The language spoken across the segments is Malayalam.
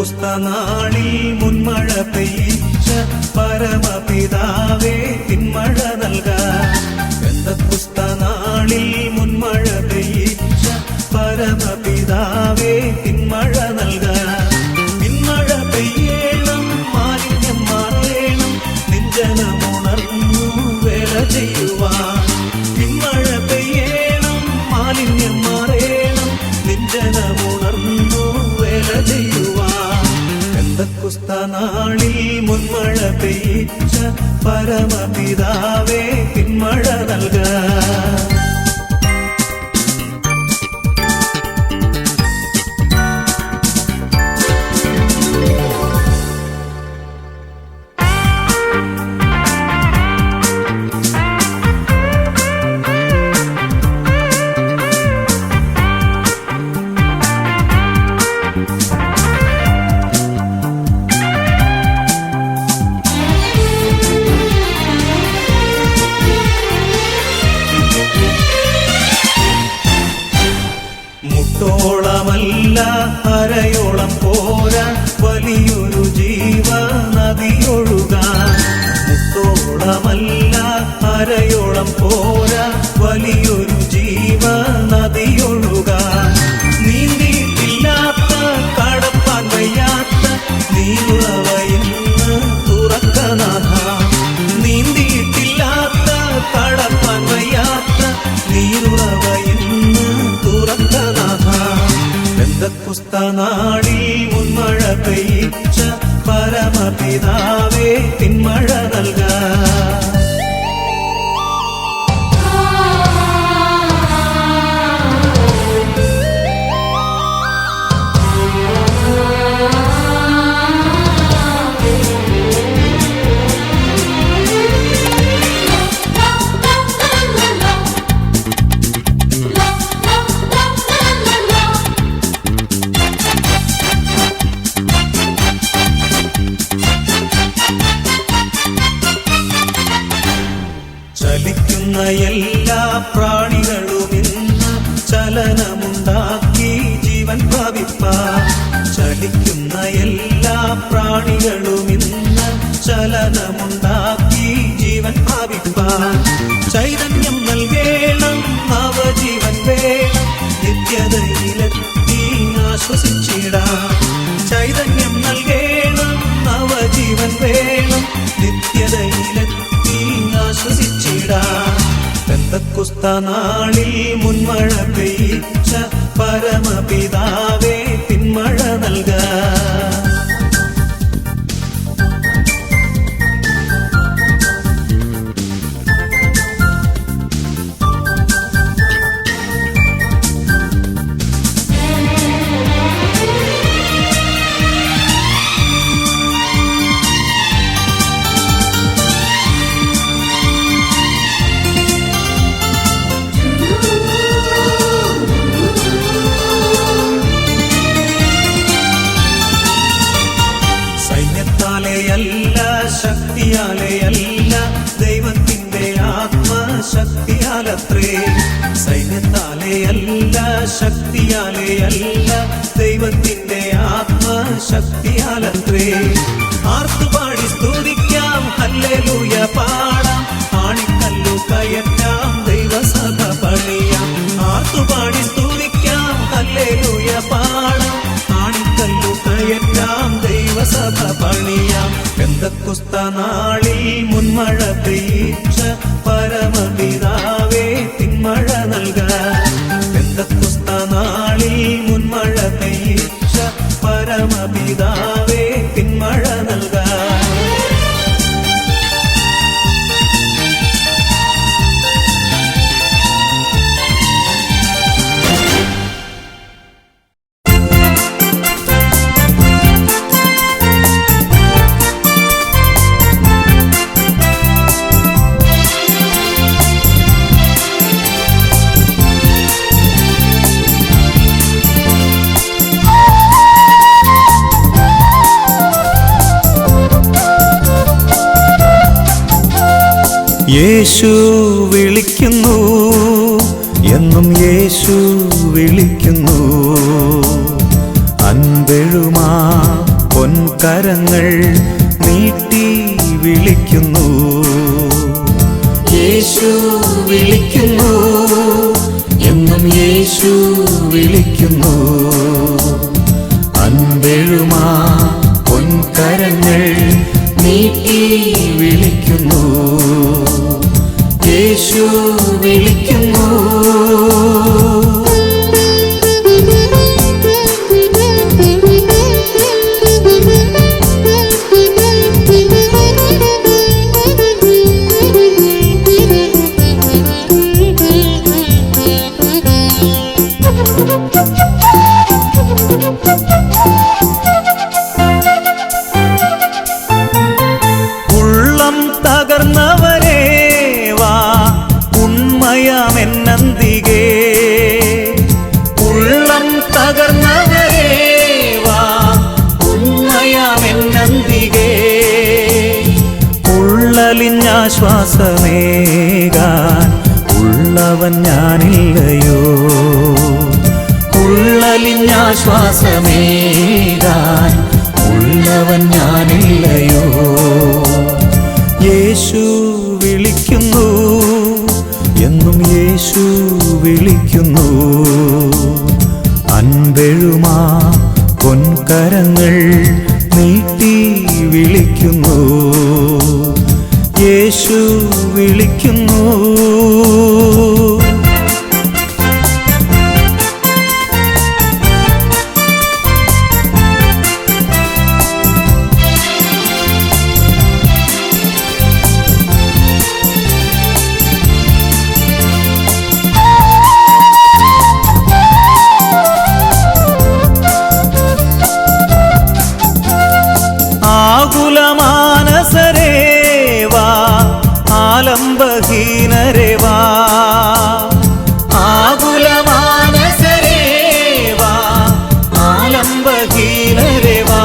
പെന്തക്കുസ്തനാളിൽ മുൻമഴ പെയ്യിച്ച പരമപിതാവേ പിന്മഴ നൽകാൻ. പെന്തക്കുസ്തനാളിൽ മുൻമഴ പെയ്യിച്ച പരമപിതാവേ പിന്മഴ നൽകാൻ. പിന്മഴ പെയ്യണം, മാലിന്യം മാറേണം, നെഞ്ചനമുണർന്നു വേല ചെയ്യുവാൻ. പിന്മഴ പെയ്യണം, മാലിന്യം മാറേണം, നെഞ്ചനമുണർന്നു വേല ചെയ്യുവാൻ. പെന്തക്കുസ്തനാളിൽ മുൻമഴ പെയ്യിച്ച പരമപിതാവേ പിന്മഴ നൽകാൻ. മുട്ടോളമല്ല അരയോളം പോരാൻ വലിയൊരു ജീവ നദിയൊഴുകാൻ. മുട്ടോളമല്ല അരയോളം പോരാൻ വലിയൊരു ജീവ നദിയൊഴുകാൻ. നീന്തിയിട്ടില്ലാത്ത കടപ്പാൻ വയ്യാത്ത നീരുറവയിന്ന് തുറക്കനാഥ. നീന്തിയിട്ടില്ലാത്ത കടപ്പാൻ വയ്യാത്ത നീരുറവയിന്ന് തുറക്കനാഥ. പെന്തക്കുസ്തനാളിൽ മുൻമഴ പെയ്യിച്ച പരമപിതാവേ പിന്മഴ നൽകാൻ. ചലിക്കുന്ന എല്ലാ പ്രാണികളും ഇന്ന് ചലനമുണ്ടാക്കി ജീവൻ പ്രാപിപ്പാൻ. ചലിക്കുന്ന എല്ലാ പ്രാണികളും ഇന്ന് ചലനമുണ്ടാക്കി ജീവൻ പ്രാപിപ്പാൻ. ചൈതന്യം നൽകേണം, നവജീവൻ വേണം, നിത്യതയിലെത്തി ആശ്വസിച്ചിടാം. ചൈതന്യം നൽകേണം, നവജീവൻ വേണം, നിത്യതയിലെത്തി ആശ്വസിച്ചിടാം. പെന്തക്കുസ്തനാളിൽ മുൻമഴ പെയ്യിച്ച പരമപിതാവേ പിന്മഴ നൽകാൻ. സൈന്യത്താലെയല്ല, ശക്തിയാലെയല്ല, ദൈവത്തിന്റെ ആത്മശക്തിയാലത്രേ. സൈന്യത്താലെയല്ല, ശക്തിയാലെയല്ല, ദൈവത്തിന്റെ ആത്മശക്തിയാലത്രേ. ആർത്തുപാടി സ്തുതിക്കാം, ഹല്ലേലൂയ പാടാം, ആണിക്കല്ലു കയറ്റാം, ദൈവസഭ പണിയാം. ആർത്തുപാടി സ്തുതിക്കാം, ഹല്ലേലൂയ പാടാം, ആണിക്കല്ലു കയറ്റാം, ദൈവസഭ പണിയാം. പെന്തക്കുസ്തനാളിൽ മുൻമഴ പെയ്യിച്ച പരമപിതാവേ പിന്മഴ നൽകാൻ. പെന്തക്കുസ്തനാളിൽ മുൻമഴ പെയ്യിച്ച പരമപിതാവേ പിന്മഴ നൽകാൻ. യേശു വിളിക്കുന്നു, എന്നും യേശു വിളിക്കുന്നു. അൻപെഴുമാ കരങ്ങൾ നീട്ടി വിളിക്കുന്നു. യേശു വിളിക്കുന്നു, എന്നും യേശു വിളിക്കുന്നു. അൻപെഴുമാ പൊൻകരങ്ങൾ നീട്ടി വിളിക്കുന്നു. യേശു വിളിക്കുന്നു. ഉള്ളം തകർന്നവരേ വാ, ഉണ്മയാമെന്നന്തികേ. ഉള്ളം തകർന്നവരേ വാ, ഉണ്മയാമെന്നന്തികേ. ഉള്ളലിഞ്ഞാശ്വാസമേകാൻ ഉള്ളവൻ ഞാനില്ലയോ. ഉള്ളലിഞ്ഞാശ്വാസമേകാൻ ഉള്ളവൻ ഞാനില്ലയോ. യേശു വിളിക്കുന്നു, എന്നും യേശു വിളിക്കുന്നു. അൻപെഴുമാ പൊൻകരങ്ങൾ നീട്ടി വിളിക്കുന്നു. യേശു വിളിക്കുന്നു. ആകുലമാനസരേ വാ, ആലംബഹീനരേ വാ. ആകുലമാനസരേ വാ, ആലംബഹീനരേ വാ.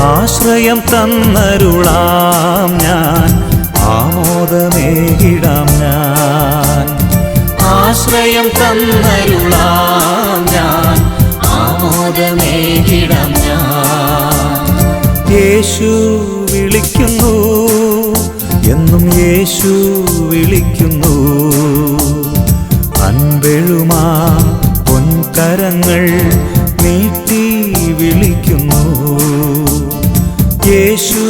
ആശ്രയം തന്നരുളാം ഞാൻ, ആമോദമേകിടാം ഞാൻ. ആശ്രയം തന്നരുളാം ഞാൻ, ആമോദമേകിടാം ഞാൻ. യേശു വിളിക്കുന്നു, എന്നും യേശു വിളിക്കുന്നു. അൻപെഴുമാ പൊൻകരങ്ങൾ നീട്ടി വിളിക്കുന്നു. യേശു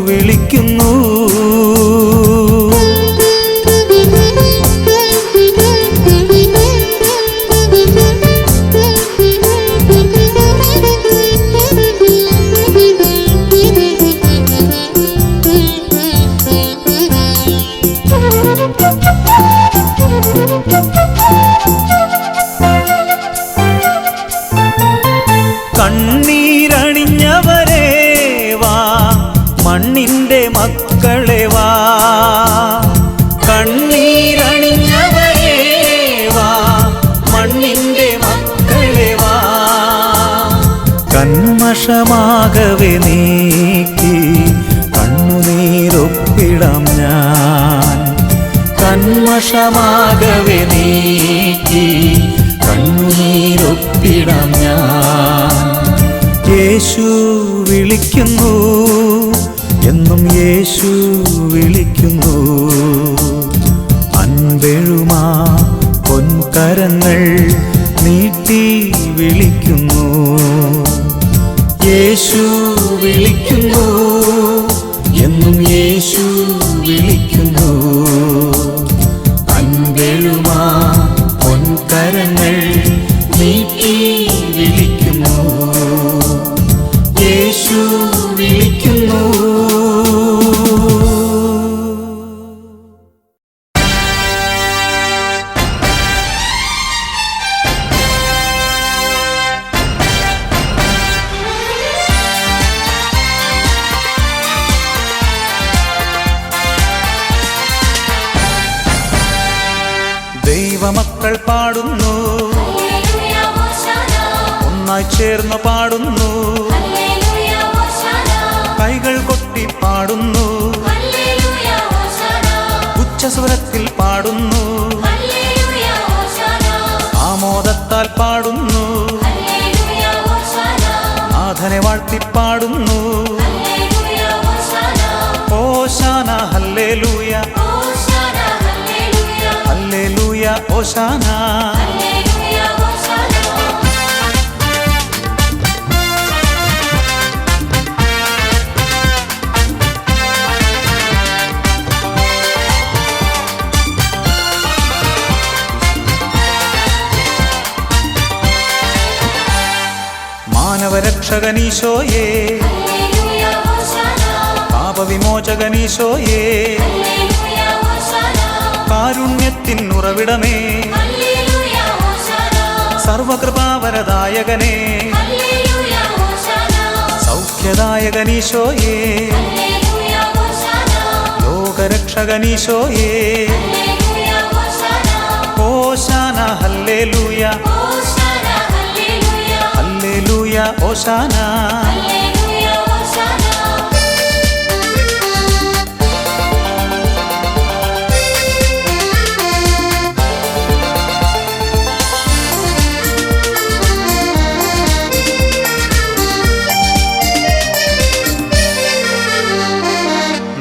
വിളിക്കുന്നു. കണ്ണീരണിഞ്ഞവരേ വാ, മണ്ണിൻ്റെ മക്കളെ വാ. കണ്ണീരണിഞ്ഞവരേ വാ, മണ്ണിൻ്റെ മക്കളെ വാ. കന്മഷമാകവെ നീക്കി കണ്ണുനീരൊപ്പിടാം ഞാൻ. കന്മഷമാകവെ നീക്കി കണ്ണുനീരൊപ്പിടാം ഞാൻ. യേശു വിളിക്കുന്നു, എന്നും യേശു വിളിക്കുന്നു. അൻപെഴുമാ പൊൻകരങ്ങൾ നീട്ടി വിളിക്കുന്നു. യേശു വിളിക്കുന്നു, എന്നും യേശു വിളിക്കുന്നു. അൻപെഴുമാ പൊൻകരങ്ങൾ നീട്ടി വിളിക്കുന്നു. യേശു വിളിക്കുന്നു. ദൈവമക്കൾ പാടുന്നു, ഒന്നായി ചേർന്ന് പാടുന്നു. കൈകൾ കൊട്ടി പാടുന്നു, ഉച്ചസ്വരത്തിൽ പാടുന്നു. ആമോദത്താൽ പാടുന്നു, നാഥനെ വാഴ്ത്തി വാഴ്ത്തിപ്പാടുന്നു. ഓശാന ഹല്ലേലൂയ, ഹല്ലേലൂയ ഓശാന. മാനവരക്ഷകനീശോയേ, പാപവിമോചകനീശോയേ, കാരുണ്യത്തിൻ ഉറവിടമേ, സർവകൃപാവരദായകനേ, സൗഖ്യദായകനീശോയേ, ലോകരക്ഷകനീശോയേ, ഓശാന ഹല്ലേലൂയ, ഹല്ലേലൂയ ഓശാന.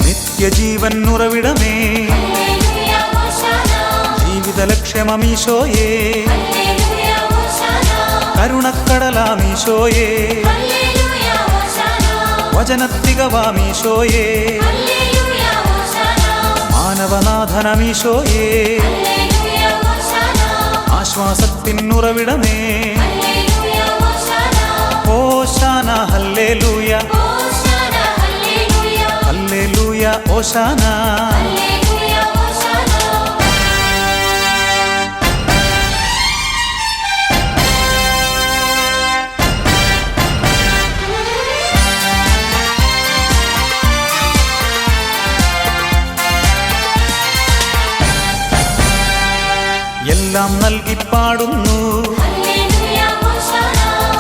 നിത്യജീവൻ ഉറവിടമേ, ജീവിത ലക്ഷ്യമീശോയേ, കരുണക്കടലാമീശോയേ, വചനത്തികവാമീശോയേ, മാനവനാഥനമീശോയേ, ആശ്വാസത്തിൻ ഉറവിടമേ, ഓശാന ഹല്ലേലൂയ, ഹല്ലേലൂയ ഓശാന. എല്ലാം നൽകിപ്പാടുന്നു,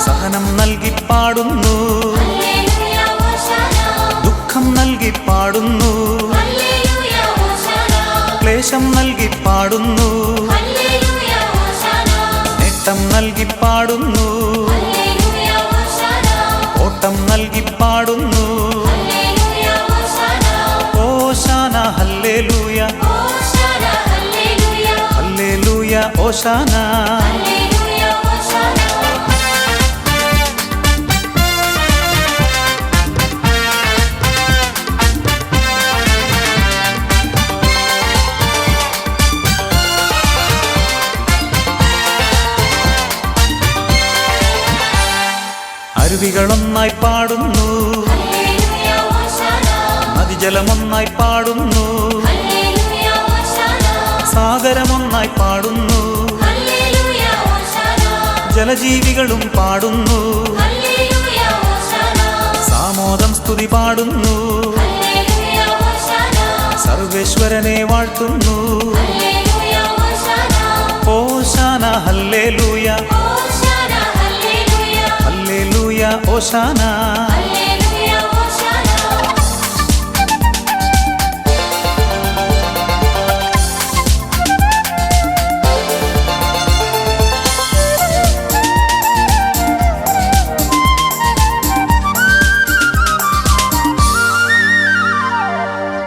സഹനം നൽകിപ്പാടുന്നു, ദുഃഖം നൽകിപ്പാടുന്നു, ക്ലേശം നൽകിപ്പാടുന്നു, നേട്ടം നൽകിപ്പാടുന്നു, ഓട്ടം നൽകിപ്പാടുന്നു, ഓശാന ഹല്ലേലൂയ, ഹല്ലേലൂയ ഓശാന. അരുവികളൊന്നായി പാടുന്നു, നദിജലമൊന്നായി പാടുന്നു, സാഗരമൊന്നായി പാടുന്നു, ജലജീവികളും പാടുന്നു, സാമോദം സ്തുതി പാടുന്നു, സർവേശ്വരനെ വാഴ്ത്തുന്നു, ഓശാന ഹല്ലേലൂയ, ഹല്ലേലൂയ ഓശാന.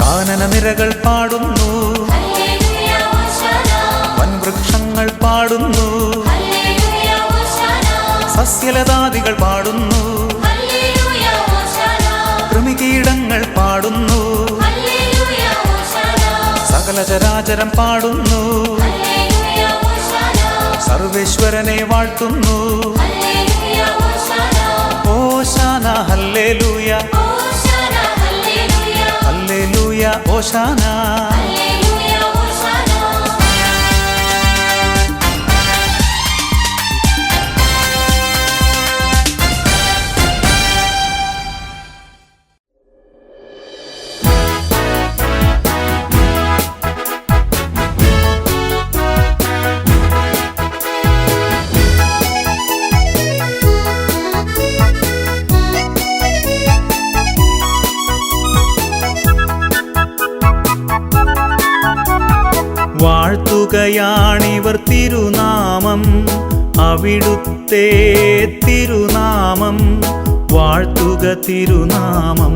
കാനനനിരകൾ പാടുന്നു, വൻവൃക്ഷങ്ങൾ പാടുന്നു, സസ്യലതാദികൾ പാടുന്നു, കൃമികീടങ്ങൾ പാടുന്നു, സകലചരാചരം പാടുന്നു, സർവേശ്വരനെ വാഴ്ത്തുന്നു, ഓശാന ഹല്ലേലൂയ, ഹല്ലേലൂയ ഓശാന. വാഴ്ത്തുകയാണിവർ തിരുനാമം, അവിടുത്തെ തിരുനാമം വാഴ്ത്തുക തിരുനാമം,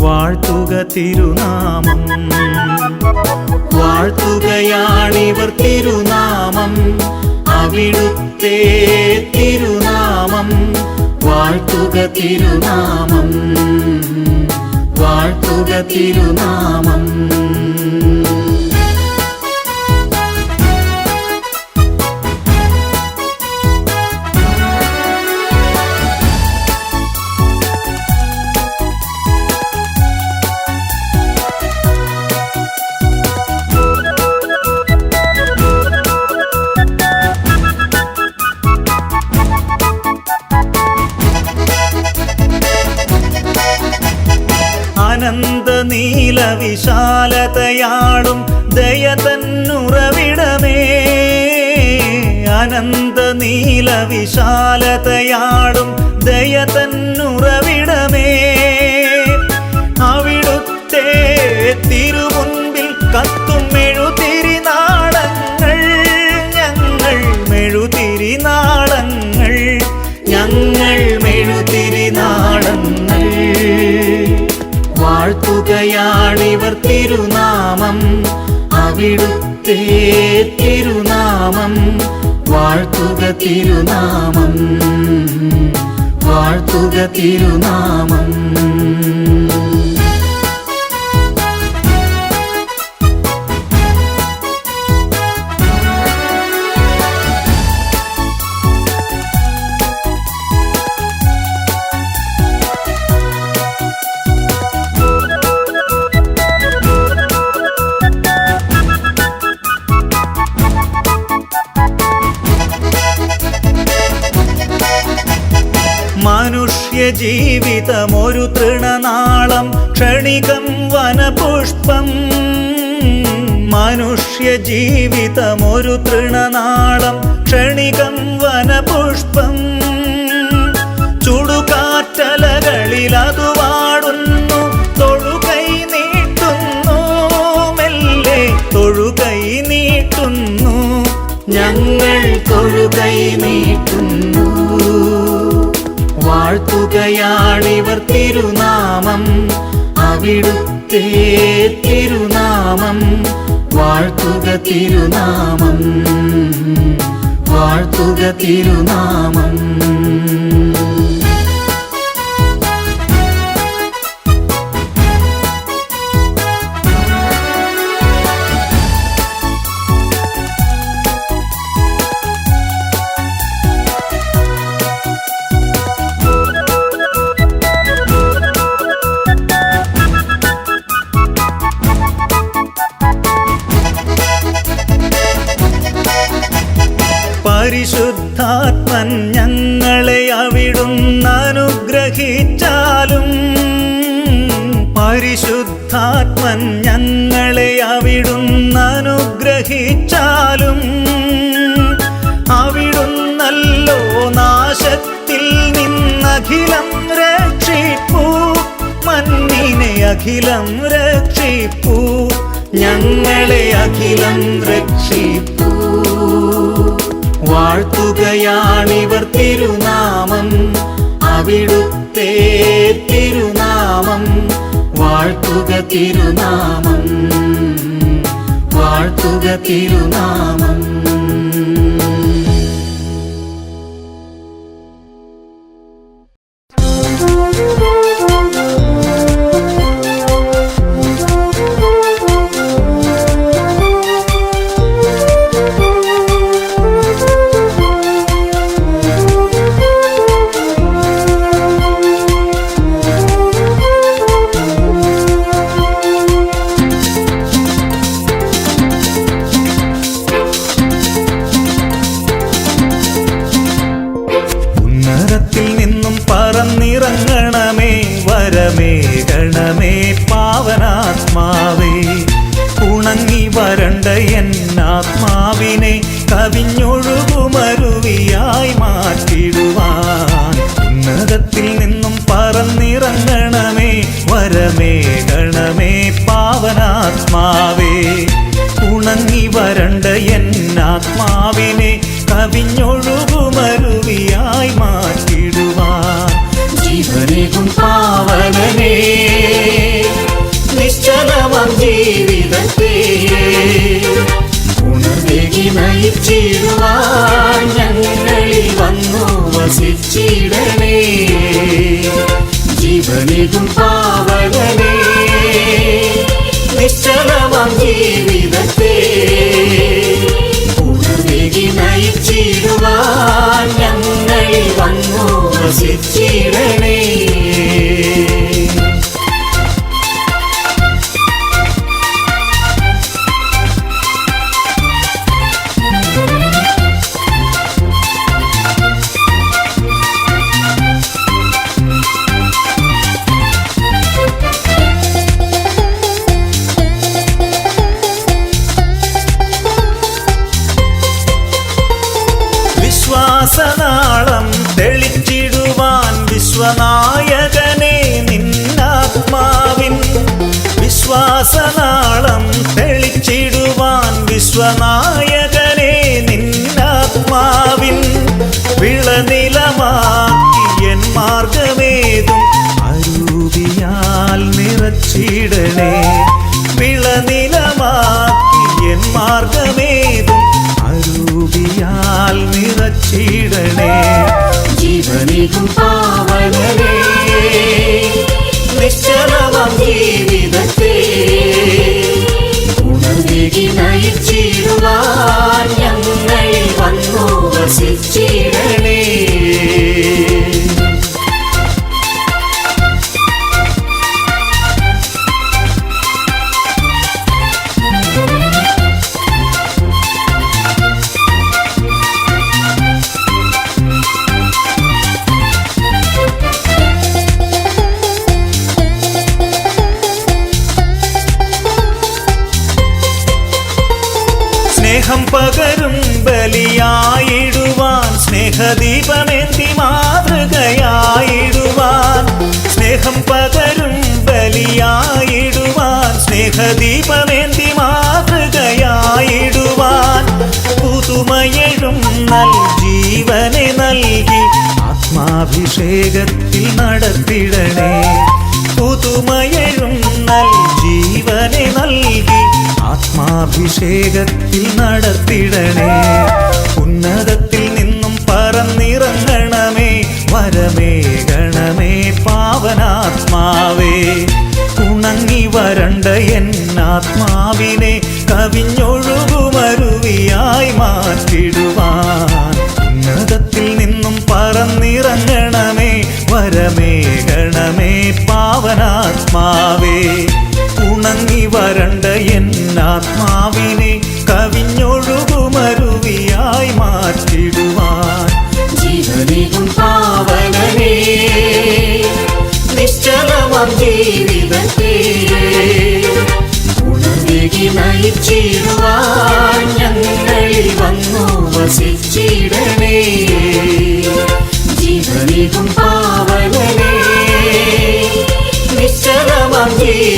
വാഴ്ത്തുക തിരുനാമം. വാഴ്ത്തുകയാണിവർ തിരുനാമം, അവിടുത്തെ തിരുനാമം. വാഴ്ത്തുക തിരുനാമം, വാഴ്ത്തുക തിരുനാമം. അനന്ത നീല വിശാലതയാളും ദയതന്നുറവിടമേ, അനന്ത നീല വിശാലതയാളും ദയതന്നുറവിടമേ. അവിടുത്തെ തിരുമുൻപിൽ കത്തും മെഴുതിരിനാളങ്ങൾ, ഞങ്ങൾ മെഴുതിരിനാളങ്ങൾ, ഞങ്ങൾ മെഴുതിരിനാളങ്ങൾ. വാഴ്ത്തുകയാണിവർ തിരുനാമം, അവിടുത്തെ തിരുനാമം. വാഴ്ത്തുക തിരുനാമം, വാഴ്ത്തുക തിരുനാമം. മനുഷ്യ ജീവിതമൊരു തൃണനാളം, ക്ഷണികം വനപുഷ്പം. മനുഷ്യ ജീവിതമൊരു തൃണനാളം, ക്ഷണികം വനപുഷ്പം. ചുടുകാറ്റലകളിൽ അത് വാടുന്നു, തൊഴുകൈ നീട്ടുന്നു, മെല്ലെ തൊഴുകൈ നീട്ടുന്നു, ഞങ്ങൾ തൊഴുകൈ നീട്ടുന്നു. വാഴ്ത്തുകയാണിവർ തിരുനാമം, അവിടുത്തെ തിരുനാമം. വാഴ്ത്തുക തിരുനാമം, വാഴ്ത്തുക തിരുനാമം. പരിശുദ്ധാത്മൻ ഞങ്ങളെ അവിടുന്ന് അനുഗ്രഹിച്ചാലും, പരിശുദ്ധാത്മൻ ഞങ്ങളെ അവിടുന്ന് അനുഗ്രഹിച്ചാലും, അവിടുന്നല്ലോ നാശത്തിൽ നിന്നഖിലം രക്ഷിപ്പൂ, മണ്ണിനെ അഖിലം രക്ഷിപ്പൂ, ഞങ്ങളെ അഖിലം രക്ഷിപ്പൂ. വാഴ്ത്തുകയാണിവർ തിരുനാമം, അവിടുത്തെ തിരുനാമം. വാഴ്ത്തുക തിരുനാമം, വാഴ്ത്തുക തിരുനാമം. പറന്നിറങ്ങണമേ, വരമേകണമേ പാവനാത്മാവേ. ഉണങ്ങി വരണ്ട എന്നാത്മാവിനെ കവിഞ്ഞൊഴുകുമരുവിയായി മാറ്റിടുവാൻ. ഉന്നതത്തിൽ നിന്നും പറന്നിറങ്ങണമേ, വരമേകണമേ പാവനാത്മാവേ. ഉണങ്ങി വരണ്ട എന്നാത്മാവിനെ കവിഞ്ഞൊഴുകുമരുവിയായി മാറ്റിടുവാൻ. വസിച്ചിടണേ. ജീവനികും പാവനനേ, നിശ്ചലമാം ജീവിതത്തെ ഉണർവേകി നയിച്ചിടുവാൻ ഞങ്ങളിൽ വന്നു വസിച്ചിടണേ. വിശ്വാസനാളം തെളിച്ചിടുവാൻ വിശ്വനായകനെ നിന്നാത്മാവിൻ, വിശ്വാസനാളം തെളിച്ചിടുവാൻ വിശ്വനായകനെ നിന്നാത്മാവിൻ, വിളനിലമാക്കിയൻ മാർഗമേതും അരൂപിയാൽ നിറച്ചിടണേ. വിളനിലമാക്കിയൻ മാർഗമേതും അരൂപിയാൽ നിറച്ചിടണേ. ജീവനികും പാവനനേ, നിശ്ചലമാം ജീവിതത്തെ ഉണർവേകി നയിച്ചിടുവാൻ ഞങ്ങളിൽ വന്നു വസിച്ചിടണേ. സ്നേഹം പകരും ബലിയായിടുവാൻ സ്നേഹദീപമേന്തി മാതൃകയായിടുവാൻ, സ്നേഹം പകരും ബലിയായിടുവാൻ സ്നേഹദീപമേന്തി മാതൃകയായിടുവാൻ, പുതുമയെഴും നൽ ജീവനെ നൽകി ആത്മാഭിഷേകത്തിൽ നടത്തിടണേ. പുതുമയെഴും നൽ ജീവനെ നൽകി ആത്മാഭിഷേകത്തിൽ നടത്തിടണേ. ഉന്നതത്തിൽ നിന്നും പറന്നിറങ്ങണമേ, വരമേകണമേ പാവനാത്മാവേ. ഉണങ്ങി വരണ്ട എന്നാത്മാവിനെ കവിഞ്ഞൊഴുകുമരുവിയായി മാറ്റിടുവാൻ, ഉന്നതത്തിൽ നിന്നും പറന്നിറങ്ങണമേ, വരമേകണമേ പാവനാത്മാവേ. ഉണങ്ങി വരണ്ട എന്നാത്മാവിനെ കവിഞ്ഞൊഴുകുമരുവിയായി മാറ്റിടുവാൻ. ജീവനികും പാവനനേ, നിശ്ചലമാം ജീവിതത്തെ ഉണർവേകി നയിച്ചിടുവാൻ ഞങ്ങളിൽ വന്നു വസിച്ചിടണേ. ജീവനികും പാവനനേ, നിശ്ചലമാം ജീവിതത്തെ